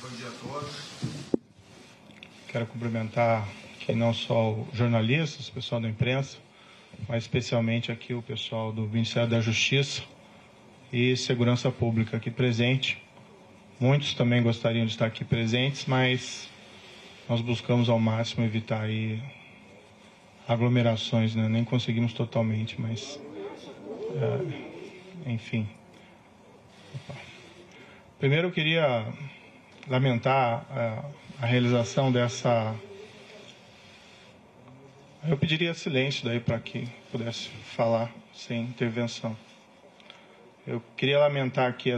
Bom dia a todos. Quero cumprimentar aqui não só os jornalistas, o pessoal da imprensa, mas especialmente aqui o pessoal do Ministério da Justiça e Segurança Pública aqui presente. Muitos também gostariam de estar aqui presentes, mas nós buscamos ao máximo evitar aí aglomerações, né? Nem conseguimos totalmente, mas enfim. Primeiro eu queria lamentar a realização dessa... Eu pediria silêncio daí para que pudesse falar sem intervenção. Eu queria lamentar aqui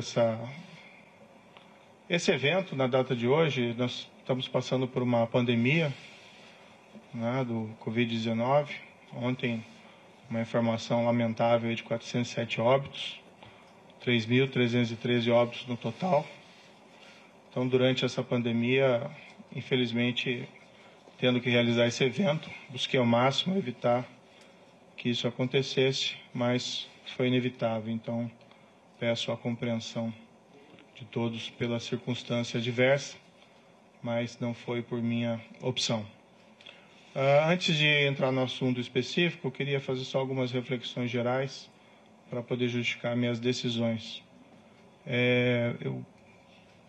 esse evento na data de hoje. Nós estamos passando por uma pandemia, né, do Covid-19. Ontem, uma informação lamentável de 407 óbitos, 3.313 óbitos no total. Então, durante essa pandemia, infelizmente, tendo que realizar esse evento, busquei ao máximo evitar que isso acontecesse, mas foi inevitável. Então, peço a compreensão de todos pela circunstância adversa, mas não foi por minha opção. Antes de entrar no assunto específico, eu queria fazer só algumas reflexões gerais para poder justificar minhas decisões.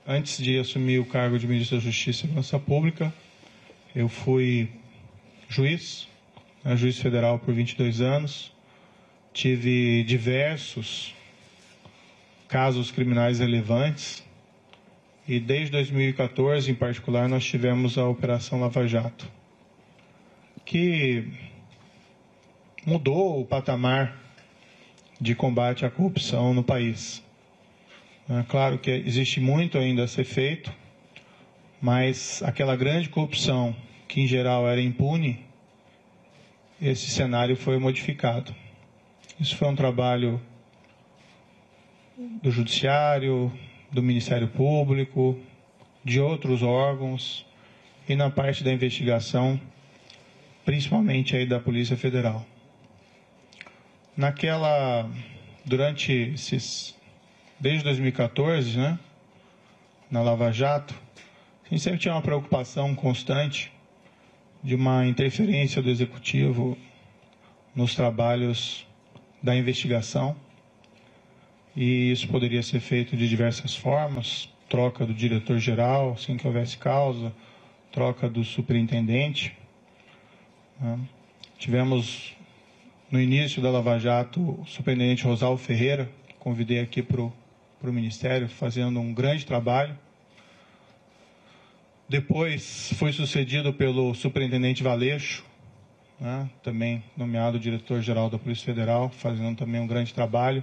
Antes de assumir o cargo de Ministro da Justiça e Segurança Pública, eu fui juiz federal por 22 anos, tive diversos casos criminais relevantes e desde 2014, em particular, nós tivemos a Operação Lava Jato, que mudou o patamar de combate à corrupção no país. É claro que existe muito ainda a ser feito, mas aquela grande corrupção, que em geral era impune, esse cenário foi modificado. Isso foi um trabalho do Judiciário, do Ministério Público, de outros órgãos e na parte da investigação, principalmente aí da Polícia Federal. Desde 2014, né, na Lava Jato, a gente sempre tinha uma preocupação constante de uma interferência do Executivo nos trabalhos da investigação. E isso poderia ser feito de diversas formas: troca do diretor-geral, assim que houvesse causa, troca do superintendente. Tivemos, no início da Lava Jato, o superintendente Rosalvo Ferreira, que convidei aqui para o Ministério, fazendo um grande trabalho. Depois foi sucedido pelo superintendente Valeixo, né, também nomeado diretor-geral da Polícia Federal, fazendo também um grande trabalho.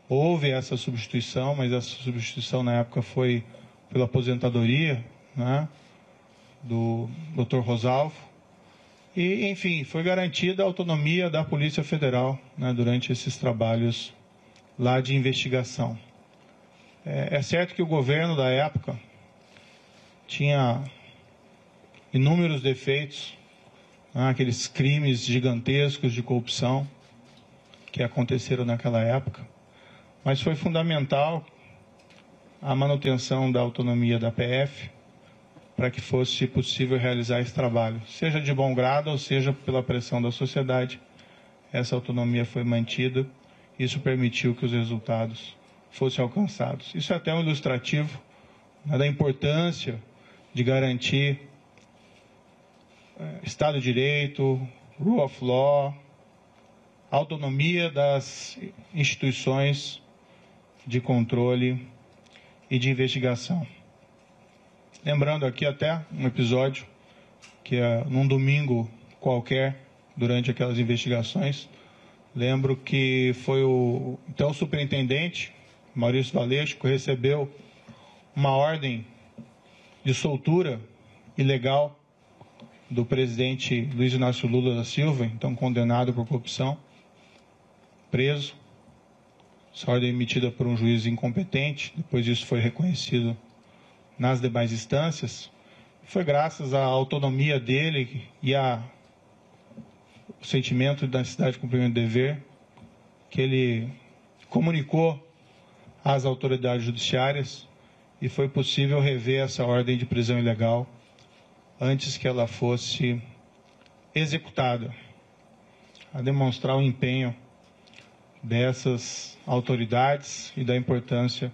Houve essa substituição, mas essa substituição na época foi pela aposentadoria, né, do Dr. Rosalvo. E, enfim, foi garantida a autonomia da Polícia Federal, né, durante esses trabalhos lá de investigação. É certo que o governo da época tinha inúmeros defeitos, né, aqueles crimes gigantescos de corrupção que aconteceram naquela época, mas foi fundamental a manutenção da autonomia da PF para que fosse possível realizar esse trabalho, seja de bom grado ou seja pela pressão da sociedade. Essa autonomia foi mantida, isso permitiu que os resultados fossem alcançados. Isso é até um ilustrativo, né, da importância de garantir Estado de Direito, Rule of Law, autonomia das instituições de controle e de investigação. Lembrando aqui até um episódio que num domingo qualquer, durante aquelas investigações, lembro que foi o então superintendente, Maurício Valeixo, que recebeu uma ordem de soltura ilegal do presidente Luiz Inácio Lula da Silva, então condenado por corrupção, preso. Essa ordem emitida por um juiz incompetente, depois isso foi reconhecido nas demais instâncias. Foi graças à autonomia dele e ao sentimento da necessidade de cumprimento do dever que ele comunicou às autoridades judiciárias e foi possível rever essa ordem de prisão ilegal antes que ela fosse executada, a demonstrar o empenho dessas autoridades e da importância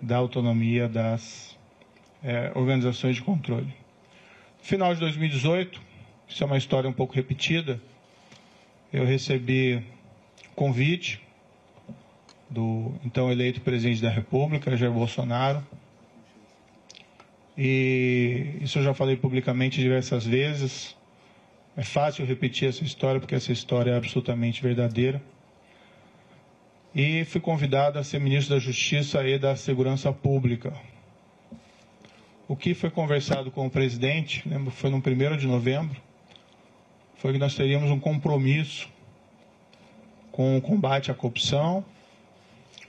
da autonomia das organizações de controle. No final de 2018, isso é uma história um pouco repetida, eu recebi convite do então eleito presidente da República, Jair Bolsonaro, e isso eu já falei publicamente diversas vezes. É fácil repetir essa história, porque essa história é absolutamente verdadeira. E fui convidado a ser ministro da Justiça e da Segurança Pública. O que foi conversado com o presidente, lembro, foi no 1º de novembro, foi que nós teríamos um compromisso com o combate à corrupção,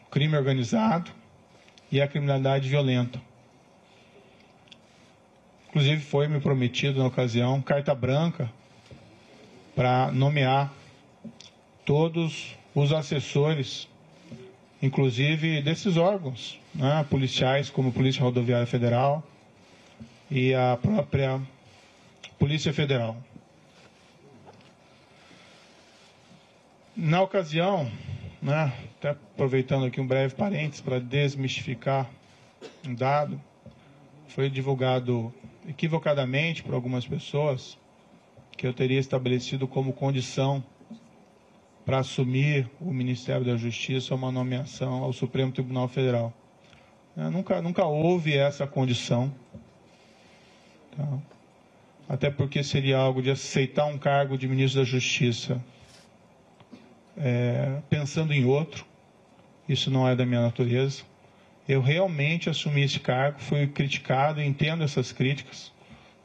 o crime organizado e a criminalidade violenta. Inclusive foi me prometido na ocasião carta branca para nomear todos os assessores, inclusive desses órgãos, né, policiais, como a Polícia Rodoviária Federal e a própria Polícia Federal. Na ocasião, né, até aproveitando aqui um breve parênteses para desmistificar um dado, foi divulgado equivocadamente por algumas pessoas que eu teria estabelecido como condição para assumir o Ministério da Justiça uma nomeação ao Supremo Tribunal Federal. Nunca houve essa condição, tá? Até porque seria algo de aceitar um cargo de ministro da Justiça pensando em outro. Isso não é da minha natureza. Eu realmente assumi esse cargo, fui criticado, entendo essas críticas,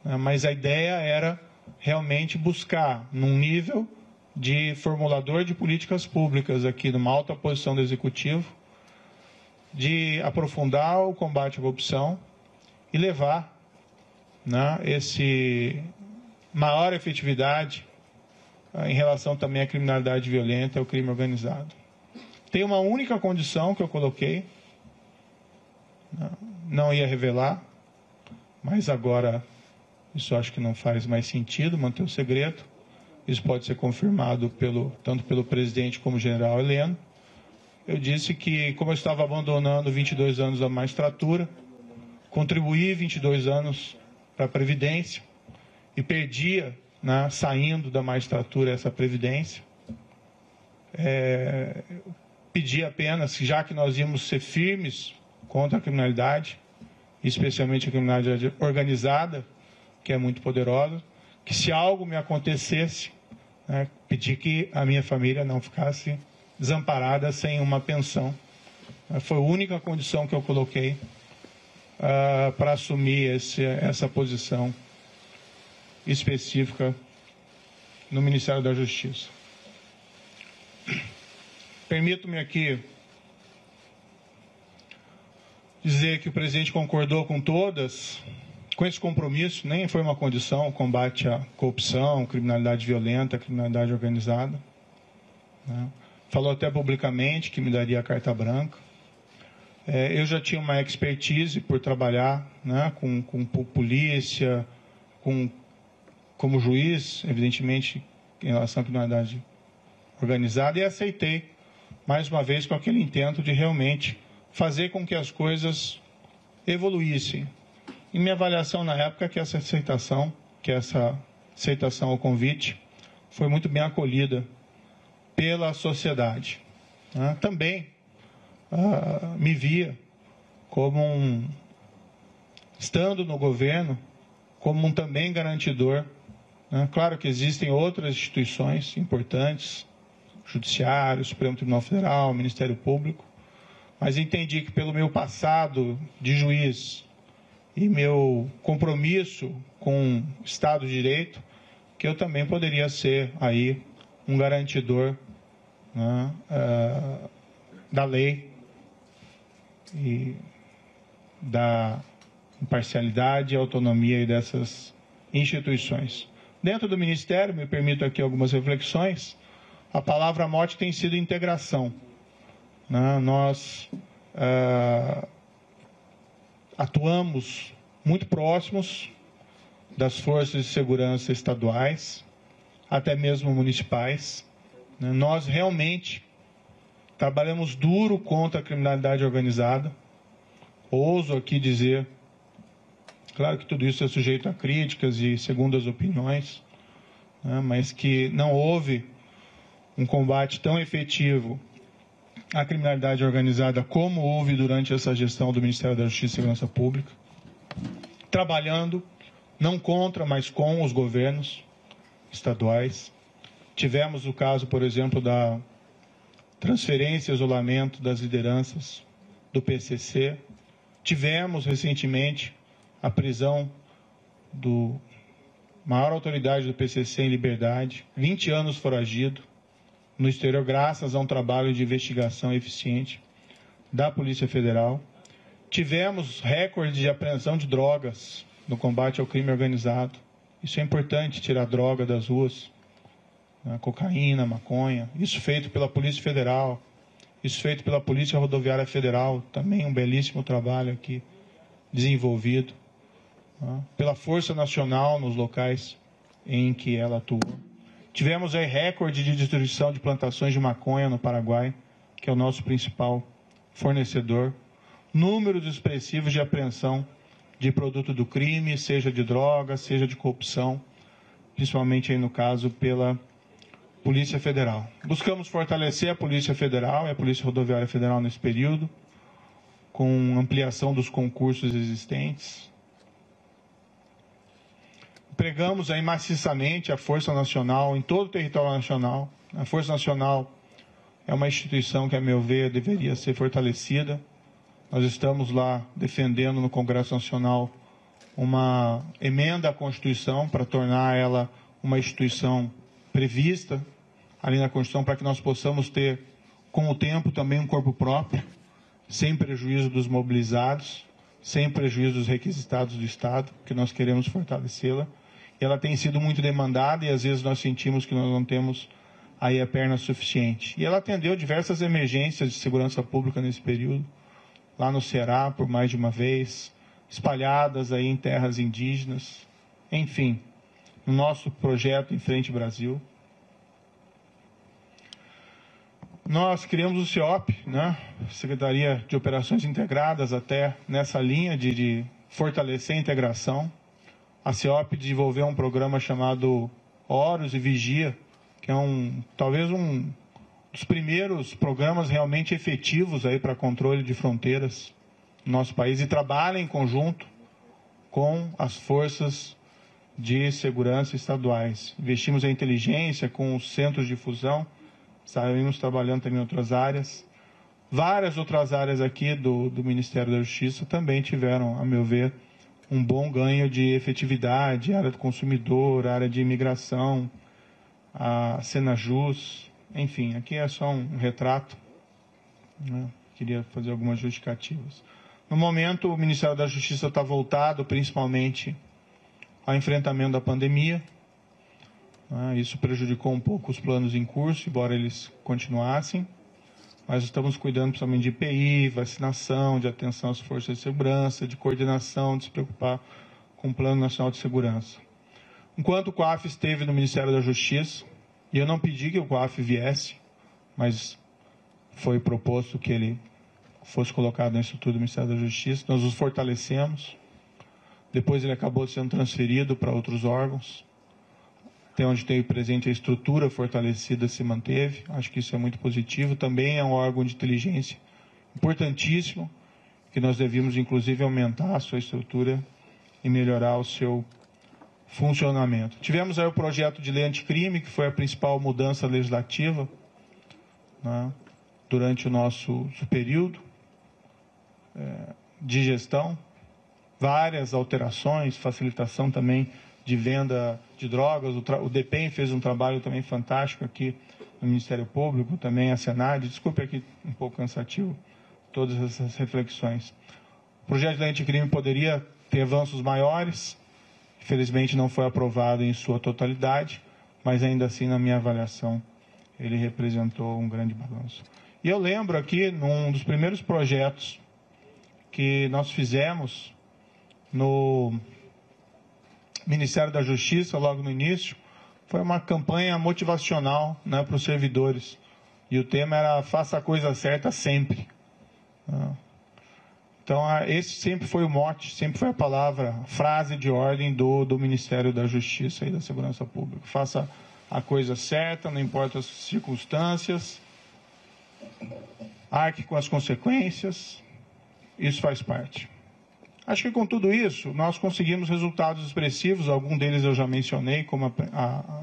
né, mas a ideia era realmente buscar, num nível de formulador de políticas públicas aqui, numa alta posição do Executivo, de aprofundar o combate à corrupção e levar, né, esse maior efetividade em relação também à criminalidade violenta e ao crime organizado. Tem uma única condição que eu coloquei, não ia revelar, mas agora isso acho que não faz mais sentido, manter o segredo. Isso pode ser confirmado tanto pelo presidente como o general Heleno. Eu disse que, como eu estava abandonando 22 anos da magistratura, contribuí 22 anos para a Previdência e perdia, né, saindo da magistratura, essa Previdência. Pedi apenas, já que nós íamos ser firmes contra a criminalidade, especialmente a criminalidade organizada, que é muito poderosa, que se algo me acontecesse, né, pedir que a minha família não ficasse desamparada sem uma pensão. Foi a única condição que eu coloquei para assumir essa posição específica no Ministério da Justiça. Permito-me aqui dizer que o presidente concordou com esse compromisso, nem foi uma condição, o combate à corrupção, criminalidade violenta, criminalidade organizada, né? Falou até publicamente que me daria a carta branca. Eu já tinha uma expertise por trabalhar, né, com polícia, como juiz, evidentemente, em relação à criminalidade organizada, e aceitei, mais uma vez, com aquele intento de realmente fazer com que as coisas evoluíssem. E minha avaliação na época é que essa aceitação ao convite foi muito bem acolhida pela sociedade. Também me via como estando no governo, como um também garantidor. Claro que existem outras instituições importantes, Judiciário, Supremo Tribunal Federal, Ministério Público, mas entendi que pelo meu passado de juiz e meu compromisso com o Estado de Direito, que eu também poderia ser aí um garantidor, né, da lei e da imparcialidade e autonomia dessas instituições. Dentro do Ministério, me permito aqui algumas reflexões, a palavra-mote tem sido integração. Nós atuamos muito próximos das forças de segurança estaduais, até mesmo municipais. Nós realmente trabalhamos duro contra a criminalidade organizada. Ouso aqui dizer, claro que tudo isso é sujeito a críticas e segundas opiniões, mas que não houve um combate tão efetivo à criminalidade organizada como houve durante essa gestão do Ministério da Justiça e Segurança Pública, trabalhando não contra, mas com os governos estaduais. Tivemos o caso, por exemplo, da transferência e isolamento das lideranças do PCC. Tivemos recentemente a prisão do maior autoridade do PCC em liberdade, 20 anos foragido no exterior, graças a um trabalho de investigação eficiente da Polícia Federal. Tivemos recorde de apreensão de drogas no combate ao crime organizado. Isso é importante, tirar droga das ruas, cocaína, maconha. Isso feito pela Polícia Federal, isso feito pela Polícia Rodoviária Federal, também um belíssimo trabalho aqui desenvolvido, pela Força Nacional nos locais em que ela atua. Tivemos aí recorde de destruição de plantações de maconha no Paraguai, que é o nosso principal fornecedor. Números expressivos de apreensão de produto do crime, seja de droga, seja de corrupção, principalmente aí no caso pela Polícia Federal. Buscamos fortalecer a Polícia Federal e a Polícia Rodoviária Federal nesse período, com ampliação dos concursos existentes. Empregamos aí maciçamente a Força Nacional em todo o território nacional. A Força Nacional é uma instituição que, a meu ver, deveria ser fortalecida. Nós estamos lá defendendo no Congresso Nacional uma emenda à Constituição para tornar ela uma instituição prevista ali na Constituição, para que nós possamos ter, com o tempo, também um corpo próprio, sem prejuízo dos mobilizados, sem prejuízo dos requisitados do Estado, que nós queremos fortalecê-la. Ela tem sido muito demandada e às vezes nós sentimos que nós não temos aí a perna suficiente. E ela atendeu diversas emergências de segurança pública nesse período, lá no Ceará por mais de uma vez, espalhadas aí em terras indígenas, enfim, no nosso projeto Em Frente Brasil. Nós criamos o CIOP, Secretaria de Operações Integradas, até nessa linha de fortalecer a integração. A CIOP desenvolveu um programa chamado Horus e Vigia, que é talvez um dos primeiros programas realmente efetivos aí para controle de fronteiras no nosso país, e trabalha em conjunto com as forças de segurança estaduais. Investimos em inteligência com os centros de fusão, saímos trabalhando também em outras áreas. Várias outras áreas aqui do Ministério da Justiça também tiveram, a meu ver, um bom ganho de efetividade, área do consumidor, área de imigração, a Senajus, enfim, aqui é só um retrato, queria fazer algumas justificativas. No momento, o Ministério da Justiça está voltado principalmente ao enfrentamento da pandemia. Isso prejudicou um pouco os planos em curso, embora eles continuassem. Mas estamos cuidando principalmente de IPI, vacinação, de atenção às forças de segurança, de coordenação, de se preocupar com o Plano Nacional de Segurança. Enquanto o COAF esteve no Ministério da Justiça, e eu não pedi que o COAF viesse, mas foi proposto que ele fosse colocado na estrutura do Ministério da Justiça, nós os fortalecemos. Depois ele acabou sendo transferido para outros órgãos. Até onde teve presente, a estrutura fortalecida se manteve. Acho que isso é muito positivo. Também é um órgão de inteligência importantíssimo, que nós devíamos, inclusive, aumentar a sua estrutura e melhorar o seu funcionamento. Tivemos aí o projeto de lei anticrime, que foi a principal mudança legislativa durante o nosso período de gestão. Várias alterações, facilitação também de venda de drogas. O DEPEN fez um trabalho também fantástico aqui no Ministério Público, também a Senad. Desculpe aqui um pouco cansativo todas essas reflexões. O projeto de lei anticrime poderia ter avanços maiores, infelizmente não foi aprovado em sua totalidade, mas ainda assim, na minha avaliação, ele representou um grande balanço. E eu lembro aqui, num dos primeiros projetos que nós fizemos no Ministério da Justiça, logo no início, foi uma campanha motivacional, né, para os servidores. E o tema era faça a coisa certa sempre. Então, esse sempre foi o mote, sempre foi a palavra, a frase de ordem do Ministério da Justiça e da Segurança Pública. Faça a coisa certa, não importa as circunstâncias, arque com as consequências, isso faz parte. Acho que com tudo isso, nós conseguimos resultados expressivos, alguns deles eu já mencionei, como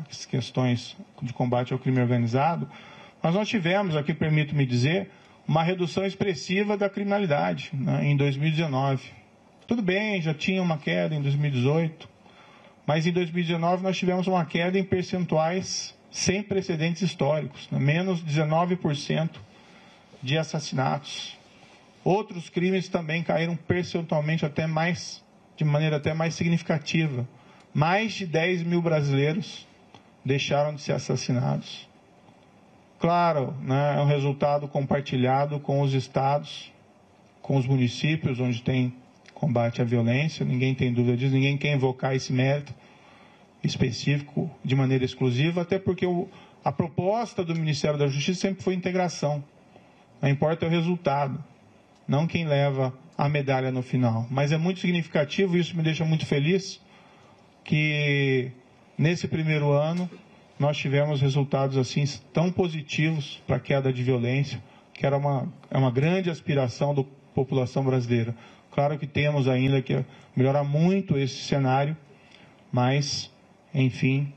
as questões de combate ao crime organizado, mas nós tivemos, aqui permito-me dizer, uma redução expressiva da criminalidade, né, em 2019. Tudo bem, já tinha uma queda em 2018, mas em 2019 nós tivemos uma queda em percentuais sem precedentes históricos, né, menos 19% de assassinatos. Outros crimes também caíram percentualmente de maneira até mais significativa. Mais de 10 mil brasileiros deixaram de ser assassinados. Claro, né, é um resultado compartilhado com os estados, com os municípios, onde tem combate à violência, ninguém tem dúvida disso, ninguém quer invocar esse mérito específico de maneira exclusiva, até porque a proposta do Ministério da Justiça sempre foi integração. Não importa o resultado, não quem leva a medalha no final. Mas é muito significativo, e isso me deixa muito feliz, que nesse primeiro ano nós tivemos resultados assim tão positivos para a queda de violência, que é uma grande aspiração da população brasileira. Claro que temos ainda que melhorar muito esse cenário, mas, enfim,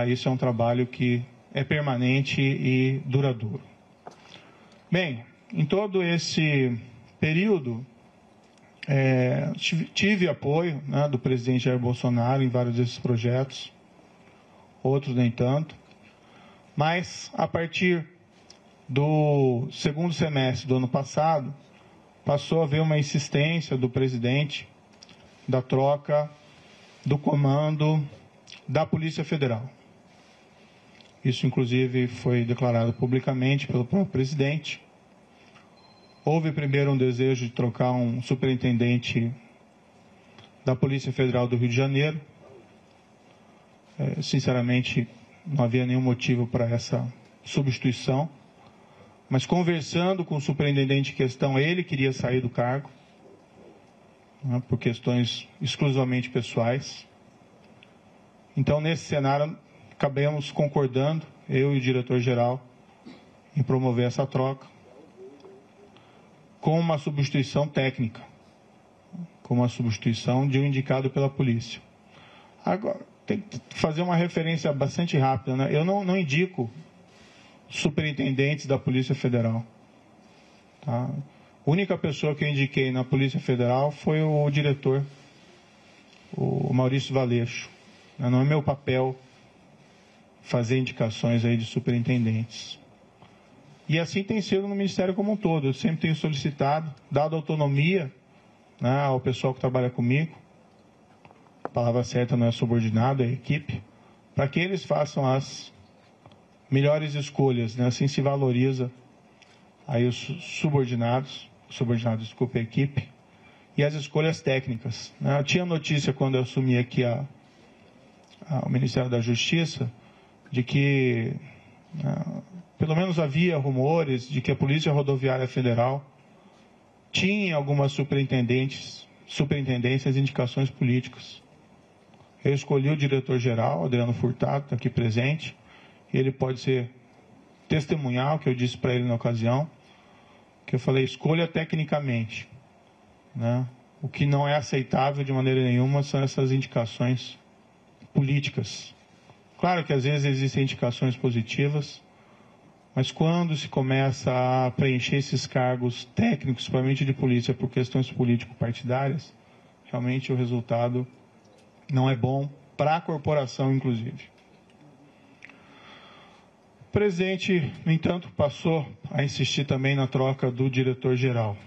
isso é um trabalho que é permanente e duradouro. Bem, em todo esse período, tive apoio, né, do presidente Jair Bolsonaro em vários desses projetos, outros nem tanto, mas a partir do segundo semestre do ano passado, passou a haver uma insistência do presidente da troca do comando da Polícia Federal. Isso, inclusive, foi declarado publicamente pelo próprio presidente. Houve primeiro um desejo de trocar um superintendente da Polícia Federal do Rio de Janeiro. Sinceramente, não havia nenhum motivo para essa substituição. Mas conversando com o superintendente em questão, ele queria sair do cargo, né, por questões exclusivamente pessoais. Então, nesse cenário, acabamos concordando, eu e o diretor-geral, em promover essa troca, com uma substituição técnica, com uma substituição de um indicado pela polícia. Agora, tem que fazer uma referência bastante rápida, né? Eu não indico superintendentes da Polícia Federal. Tá? A única pessoa que eu indiquei na Polícia Federal foi o diretor, o Maurício Valeixo. Não é meu papel fazer indicações aí de superintendentes. E assim tem sido no Ministério como um todo. Eu sempre tenho solicitado, dado autonomia, né, ao pessoal que trabalha comigo, a palavra certa não é subordinado, é equipe, para que eles façam as melhores escolhas, né? Assim se valoriza aí os subordinados, desculpe, a equipe, e as escolhas técnicas, né? Eu tinha notícia quando eu assumi aqui o Ministério da Justiça, de que pelo menos havia rumores de que a Polícia Rodoviária Federal tinha algumas superintendências, indicações políticas. Eu escolhi o diretor-geral, Adriano Furtado, está aqui presente, e ele pode ser testemunhar o que eu disse para ele na ocasião, que eu falei, escolha tecnicamente, né? O que não é aceitável de maneira nenhuma são essas indicações políticas. Claro que às vezes existem indicações positivas, mas quando se começa a preencher esses cargos técnicos, principalmente de polícia, por questões político-partidárias, realmente o resultado não é bom para a corporação, inclusive. O presidente, no entanto, passou a insistir também na troca do diretor-geral.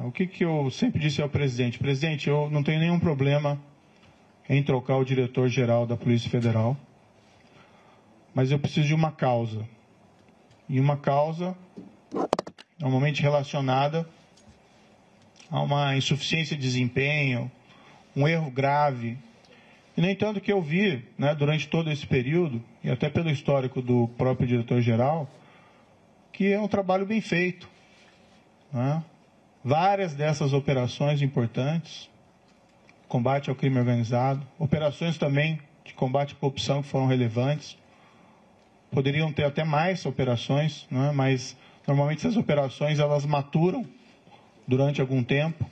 O que eu sempre disse ao presidente? Presidente, eu não tenho nenhum problema em trocar o diretor-geral da Polícia Federal, mas eu preciso de uma causa. E uma causa normalmente relacionada há uma insuficiência de desempenho, um erro grave. E, no entanto, o que eu vi, né, durante todo esse período, e até pelo histórico do próprio diretor-geral, que é um trabalho bem feito, né? Várias dessas operações importantes, combate ao crime organizado, operações também de combate à corrupção que foram relevantes, poderiam ter até mais operações, né? Mas normalmente essas operações elas maturam durante algum tempo.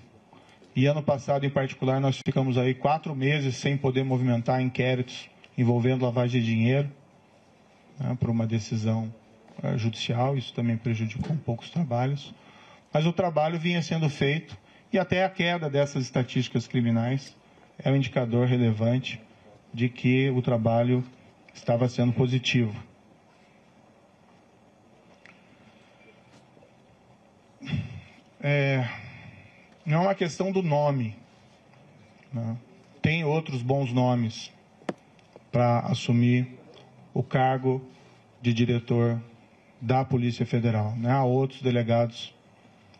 E ano passado, em particular, nós ficamos aí 4 meses sem poder movimentar inquéritos envolvendo lavagem de dinheiro, né, por uma decisão judicial. Isso também prejudicou um pouco os trabalhos. Mas o trabalho vinha sendo feito e até a queda dessas estatísticas criminais é um indicador relevante de que o trabalho estava sendo positivo. Não é uma questão do nome, né? Tem outros bons nomes para assumir o cargo de diretor da Polícia Federal, né? Há outros delegados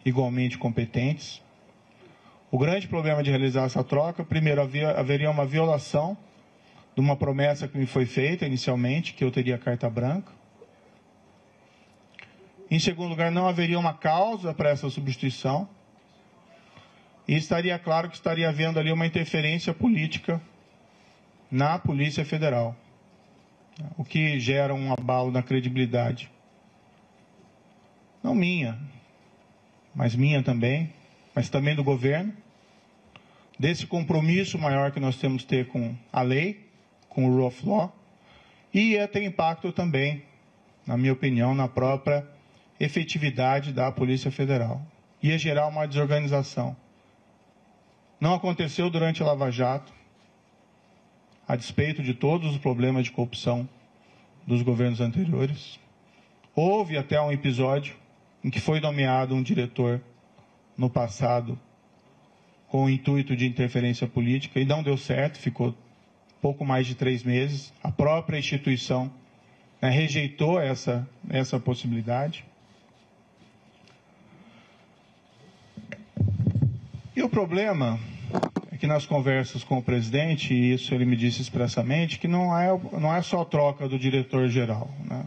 igualmente competentes. O grande problema de realizar essa troca, primeiro, haveria uma violação de uma promessa que me foi feita inicialmente, que eu teria carta branca. Em segundo lugar, não haveria uma causa para essa substituição. E estaria claro que estaria havendo ali uma interferência política na Polícia Federal, o que gera um abalo na credibilidade. Não minha, mas minha também, mas também do governo, desse compromisso maior que nós temos que ter com a lei, com o rule of law, e ia ter impacto também, na minha opinião, na própria efetividade da Polícia Federal. Ia gerar uma desorganização. Não aconteceu durante a Lava Jato, a despeito de todos os problemas de corrupção dos governos anteriores. Houve até um episódio em que foi nomeado um diretor no passado com o intuito de interferência política e não deu certo, ficou pouco mais de 3 meses. A própria instituição, né, rejeitou essa possibilidade. E o problema é que nas conversas com o presidente, e isso ele me disse expressamente, que não é só a troca do diretor-geral, né?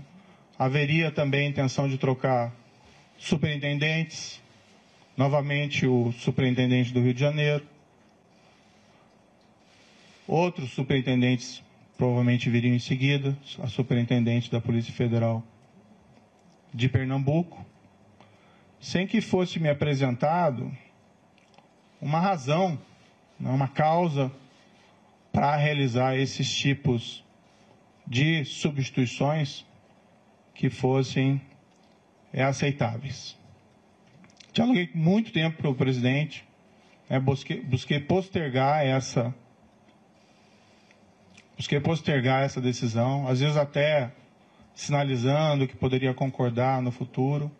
Haveria também a intenção de trocar superintendentes, novamente o superintendente do Rio de Janeiro, outros superintendentes provavelmente viriam em seguida, a superintendente da Polícia Federal de Pernambuco, sem que fosse me apresentado uma razão, uma causa para realizar esses tipos de substituições que fossem aceitáveis. Dialoguei muito tempo com o presidente, busquei postergar essa decisão, às vezes até sinalizando que poderia concordar no futuro,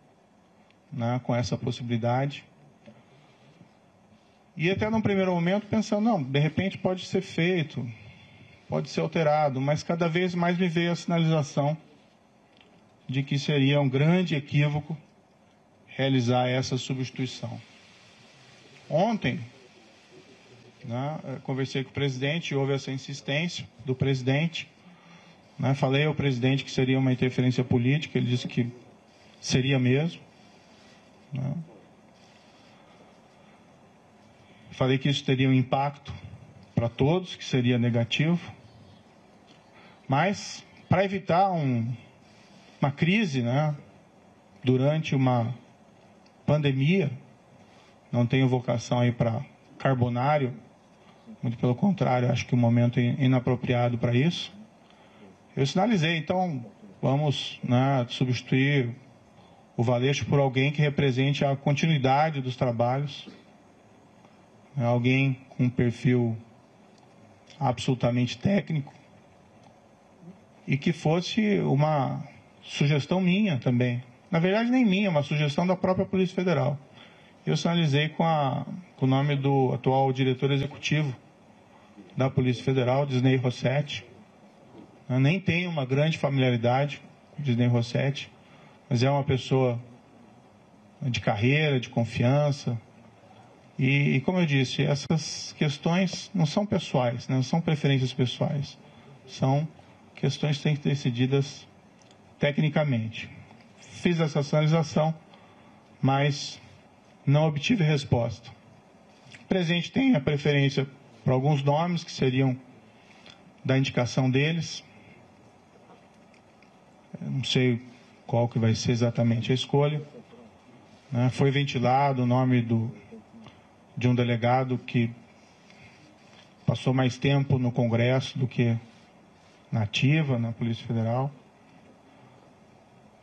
né, com essa possibilidade. E até num primeiro momento pensando, não, de repente pode ser feito, pode ser alterado, mas cada vez mais me veio a sinalização de que seria um grande equívoco realizar essa substituição. Ontem, né, conversei com o presidente, houve essa insistência do presidente, né, falei ao presidente que seria uma interferência política, ele disse que seria mesmo, né. Falei que isso teria um impacto para todos, que seria negativo. Mas, para evitar uma crise, né, durante uma pandemia, não tenho vocação aí para carbonário, muito pelo contrário, acho que o momento é inapropriado para isso. Eu sinalizei, então, vamos, né, substituir o Valeixo por alguém que represente a continuidade dos trabalhos, alguém com um perfil absolutamente técnico e que fosse uma sugestão minha também. Na verdade, nem minha, uma sugestão da própria Polícia Federal. Eu sinalizei com o nome do atual diretor executivo da Polícia Federal, Disney Rossetti. Eu nem tenho uma grande familiaridade com Disney Rossetti, mas é uma pessoa de carreira, de confiança, E como eu disse, essas questões não são pessoais, não são preferências pessoais, são questões que têm que ser decididas tecnicamente. Fiz essa sinalização, mas não obtive resposta. O presidente tem a preferência por alguns nomes que seriam da indicação deles. Eu não sei qual que vai ser exatamente a escolha. Foi ventilado o nome de um delegado que passou mais tempo no Congresso do que na ativa, na Polícia Federal.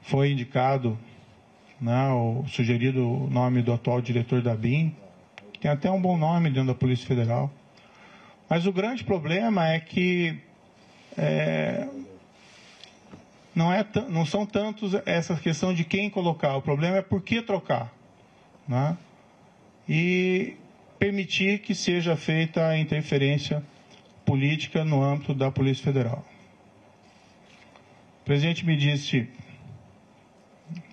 Foi indicado, o sugerido o nome do atual diretor da BIM, que tem até um bom nome dentro da Polícia Federal. Mas o grande problema é que não são tantos essa questão de quem colocar, o problema é por que trocar. E permitir que seja feita a interferência política no âmbito da Polícia Federal. O presidente me disse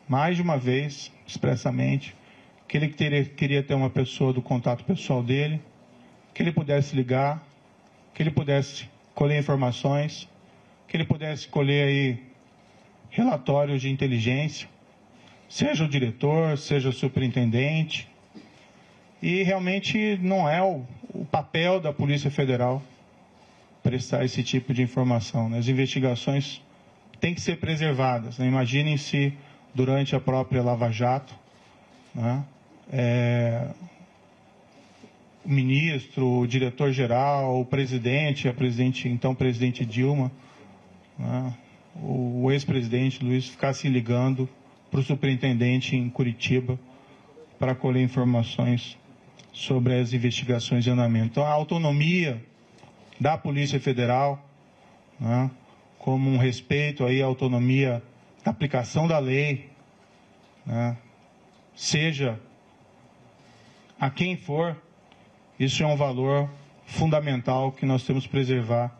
mais de uma vez, expressamente, que ele queria ter uma pessoa do contato pessoal dele, que ele pudesse ligar, que ele pudesse colher informações, que ele pudesse colher aí relatórios de inteligência, seja o diretor, seja o superintendente. E realmente não é o papel da Polícia Federal prestar esse tipo de informação. As investigações têm que ser preservadas. Imaginem se durante a própria Lava Jato, o ministro, o diretor-geral, o presidente, então presidente Dilma, o ex-presidente Luiz ficasse ligando para o superintendente em Curitiba para colher informações sobre as investigações de andamento. Então, a autonomia da Polícia Federal, como um respeito aí à autonomia da aplicação da lei, seja a quem for, isso é um valor fundamental que nós temos que preservar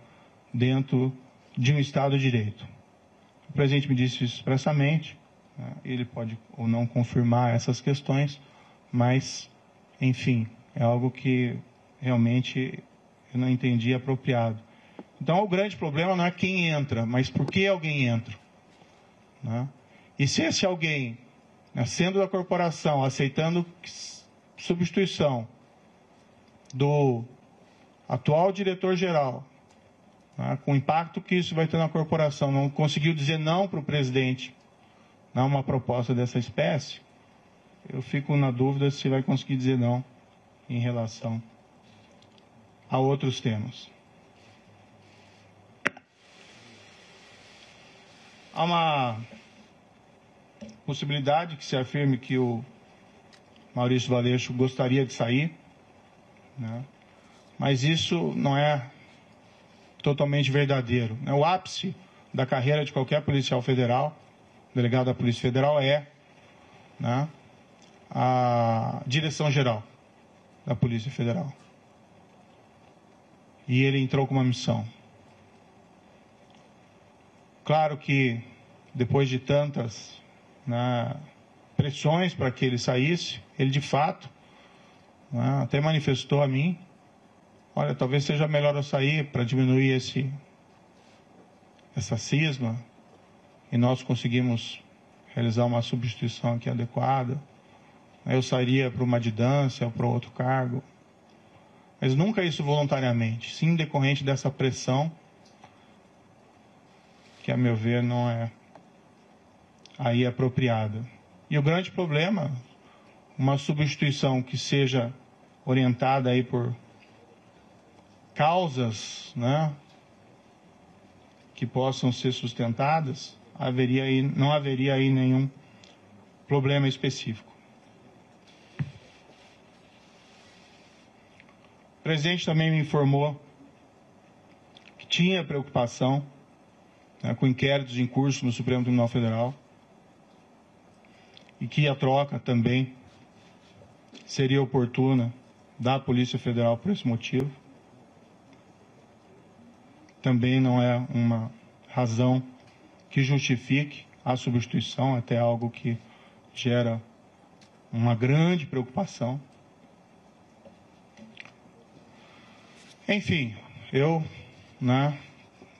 dentro de um Estado de Direito. O presidente me disse isso expressamente, ele pode ou não confirmar essas questões, mas, enfim, é algo que realmente eu não entendi apropriado. Então, o grande problema não é quem entra, mas por que alguém entra. E se esse alguém, sendo da corporação, aceitando substituição do atual diretor-geral, com o impacto que isso vai ter na corporação, não conseguiu dizer não para o presidente uma proposta dessa espécie, eu fico na dúvida se vai conseguir dizer não em relação a outros temas. Há uma possibilidade que se afirme que o Maurício Valeixo gostaria de sair, mas isso não é totalmente verdadeiro. O ápice da carreira de qualquer policial federal, delegado da Polícia Federal, é a direção-geral da Polícia Federal. E ele entrou com uma missão. Claro que, depois de tantas pressões para que ele saísse, ele de fato até manifestou a mim, olha, talvez seja melhor eu sair para diminuir essa cisma, e nós conseguimos realizar uma substituição aqui adequada. Eu sairia para uma adjudância ou para outro cargo, mas nunca isso voluntariamente, sim decorrente dessa pressão, que a meu ver não é aí apropriada. E o grande problema, uma substituição que seja orientada aí por causas, que possam ser sustentadas, não haveria aí nenhum problema específico. O presidente também me informou que tinha preocupação com inquéritos em curso no Supremo Tribunal Federal e que a troca também seria oportuna da Polícia Federal por esse motivo. Também não é uma razão que justifique a substituição, até algo que gera uma grande preocupação. Enfim, eu, né,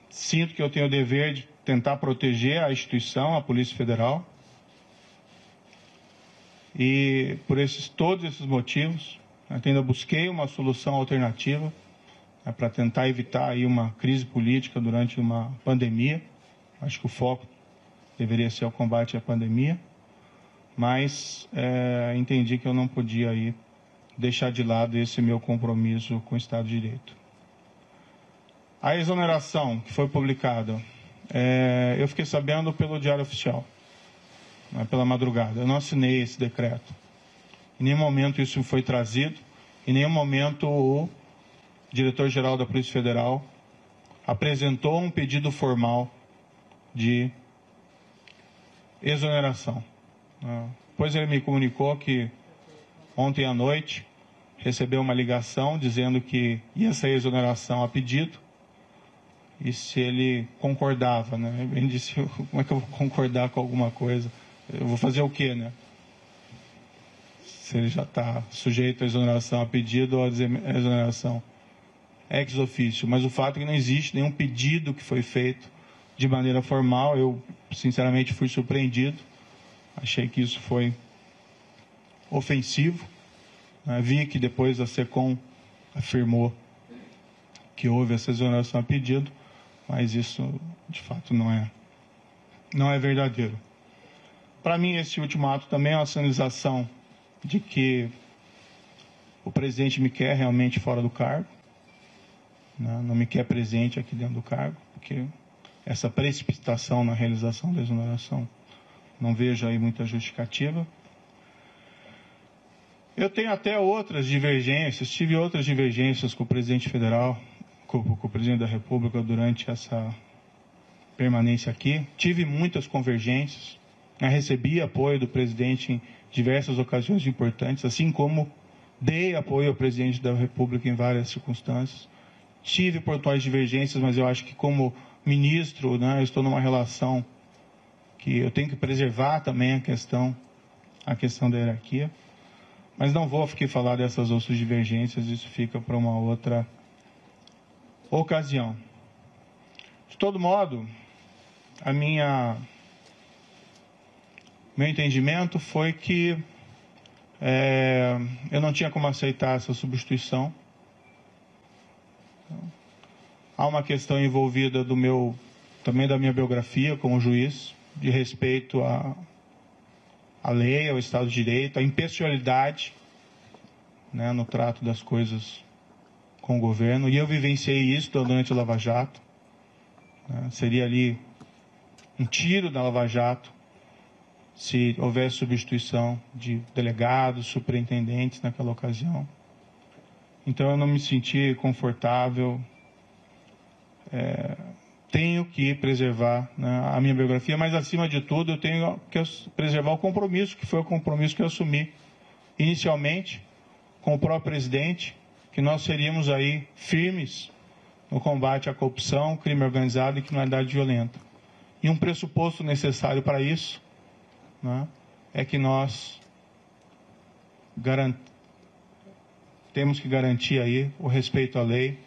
sinto que eu tenho o dever de tentar proteger a instituição, a Polícia Federal. E por todos esses motivos, eu ainda busquei uma solução alternativa, né, para tentar evitar aí uma crise política durante uma pandemia. Acho que o foco deveria ser o combate à pandemia, mas entendi que eu não podia aí deixar de lado esse meu compromisso com o Estado de Direito. A exoneração que foi publicada, eu fiquei sabendo pelo Diário Oficial, né, pela madrugada. Eu não assinei esse decreto. Em nenhum momento isso foi trazido, em nenhum momento o diretor-geral da Polícia Federal apresentou um pedido formal de exoneração. Depois ele me comunicou que ontem à noite recebeu uma ligação dizendo que ia sair exoneração a pedido e se ele concordava, né? Ele disse, como é que eu vou concordar com alguma coisa? Eu vou fazer o quê, né? Se ele já está sujeito à exoneração a pedido ou à exoneração ex officio. Mas o fato é que não existe nenhum pedido que foi feito de maneira formal. Eu, sinceramente, fui surpreendido. Achei que isso foi ofensivo. Vi que depois a SECOM afirmou que houve essa exoneração a pedido, mas isso, de fato, não é verdadeiro. Para mim, esse último ato também é uma sinalização de que o presidente me quer realmente fora do cargo, né? Não me quer presente aqui dentro do cargo, porque essa precipitação na realização da exoneração não vejo aí muita justificativa. Eu tenho até outras divergências, tive outras divergências com o presidente federal, com o presidente da República durante essa permanência aqui. Tive muitas convergências, recebi apoio do presidente em diversas ocasiões importantes, assim como dei apoio ao presidente da República em várias circunstâncias. Tive pontuais divergências, mas eu acho que como ministro, né, eu estou numa relação que eu tenho que preservar também a questão da hierarquia. Mas não vou aqui falar dessas outras divergências, isso fica para uma outra ocasião. De todo modo, meu entendimento foi que eu não tinha como aceitar essa substituição. Há uma questão envolvida também da minha biografia como juiz, de respeito à lei, ao Estado de Direito, à impessoalidade, né, no trato das coisas com o governo. E eu vivenciei isso durante a Lava Jato. Né, seria ali um tiro da Lava Jato se houvesse substituição de delegados, superintendentes naquela ocasião. Então eu não me senti confortável. Tenho que preservar, né, a minha biografia, mas acima de tudo eu tenho que preservar o compromisso, que foi o compromisso que eu assumi inicialmente com o próprio presidente, que nós seríamos aí firmes no combate à corrupção, crime organizado e criminalidade violenta. E um pressuposto necessário para isso, né, é que nós temos que garantir aí o respeito à lei,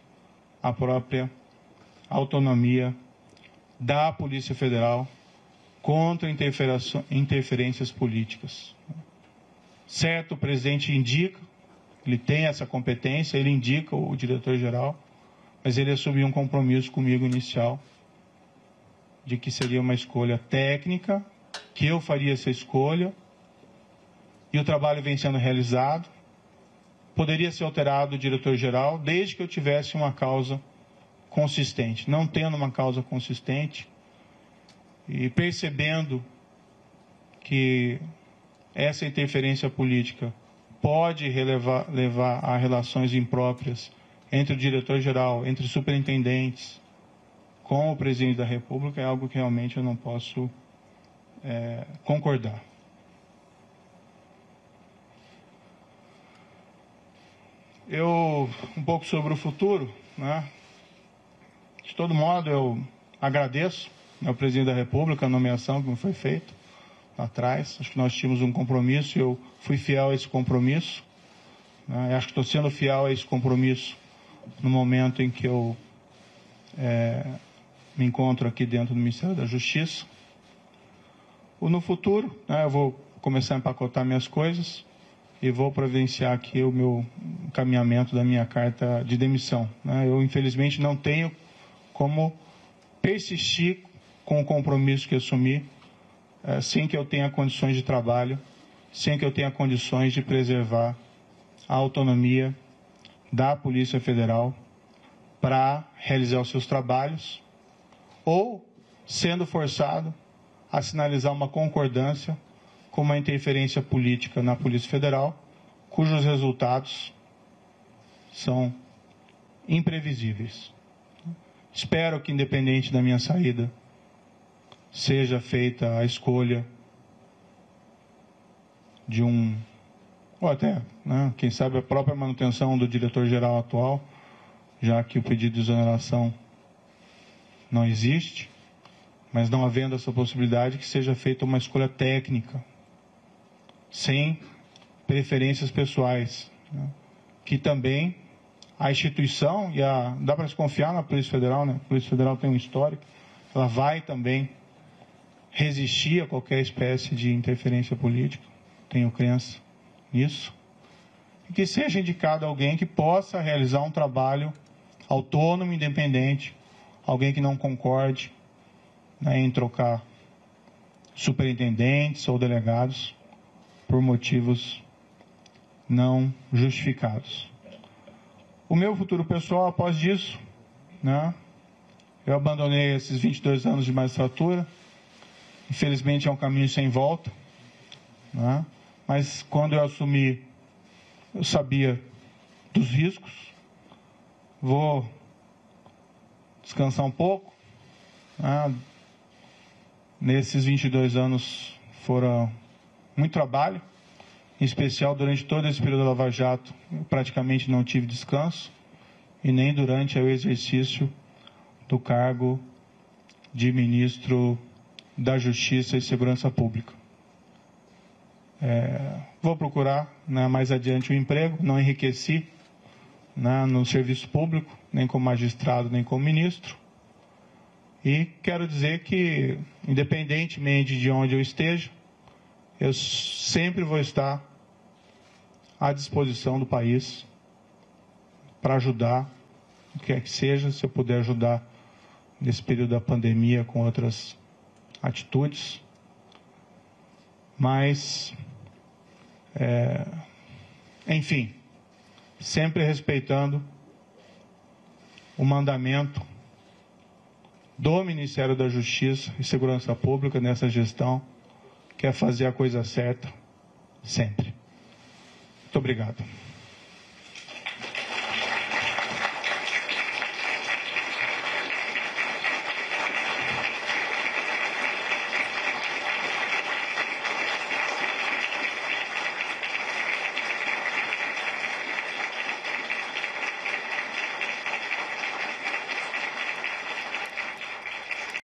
a própria autonomia da Polícia Federal contra interferências políticas. Certo, o presidente indica, ele tem essa competência, ele indica o diretor-geral, mas ele assumiu um compromisso comigo inicial de que seria uma escolha técnica, que eu faria essa escolha, e o trabalho vem sendo realizado. Poderia ser alterado o diretor-geral, desde que eu tivesse uma causa consistente. Não tendo uma causa consistente e percebendo que essa interferência política pode levar a relações impróprias entre o diretor-geral, entre superintendentes, com o presidente da República, é algo que realmente eu não posso concordar. Um pouco sobre o futuro, né? De todo modo, eu agradeço ao presidente da República a nomeação que me foi feita lá atrás. Acho que nós tínhamos um compromisso e eu fui fiel a esse compromisso. Né? Acho que estou sendo fiel a esse compromisso no momento em que eu me encontro aqui dentro do Ministério da Justiça. Ou no futuro, né, eu vou começar a empacotar minhas coisas e vou providenciar aqui o meu encaminhamento da minha carta de demissão, né? Eu, infelizmente, não tenho como persistir com o compromisso que assumi sem que eu tenha condições de trabalho, sem que eu tenha condições de preservar a autonomia da Polícia Federal para realizar os seus trabalhos, ou sendo forçado a sinalizar uma concordância com uma interferência política na Polícia Federal, cujos resultados são imprevisíveis. Espero que, independente da minha saída, seja feita a escolha de ou até, né, quem sabe, a própria manutenção do diretor-geral atual, já que o pedido de exoneração não existe, mas não havendo essa possibilidade, que seja feita uma escolha técnica, sem preferências pessoais, né, que também a instituição, dá para se confiar na Polícia Federal, né? A Polícia Federal tem um histórico, ela vai também resistir a qualquer espécie de interferência política, tenho crença nisso, e que seja indicado alguém que possa realizar um trabalho autônomo, independente, alguém que não concorde, né, em trocar superintendentes ou delegados por motivos não justificados. O meu futuro pessoal, após disso, né, eu abandonei esses 22 anos de magistratura, infelizmente é um caminho sem volta, né, mas quando eu assumi, eu sabia dos riscos, vou descansar um pouco, né. Nesses 22 anos foram muito trabalho, em especial durante todo esse período da Lava Jato, eu praticamente não tive descanso, e nem durante o exercício do cargo de ministro da Justiça e Segurança Pública. Vou procurar, né, mais adiante um emprego, não enriqueci, né, no serviço público, nem como magistrado, nem como ministro. E quero dizer que, independentemente de onde eu esteja, eu sempre vou estar à disposição do país para ajudar, o que quer que seja, se eu puder ajudar nesse período da pandemia com outras atitudes. Mas, enfim, sempre respeitando o mandamento do Ministério da Justiça e Segurança Pública nessa gestão, que é fazer a coisa certa sempre. Muito obrigado.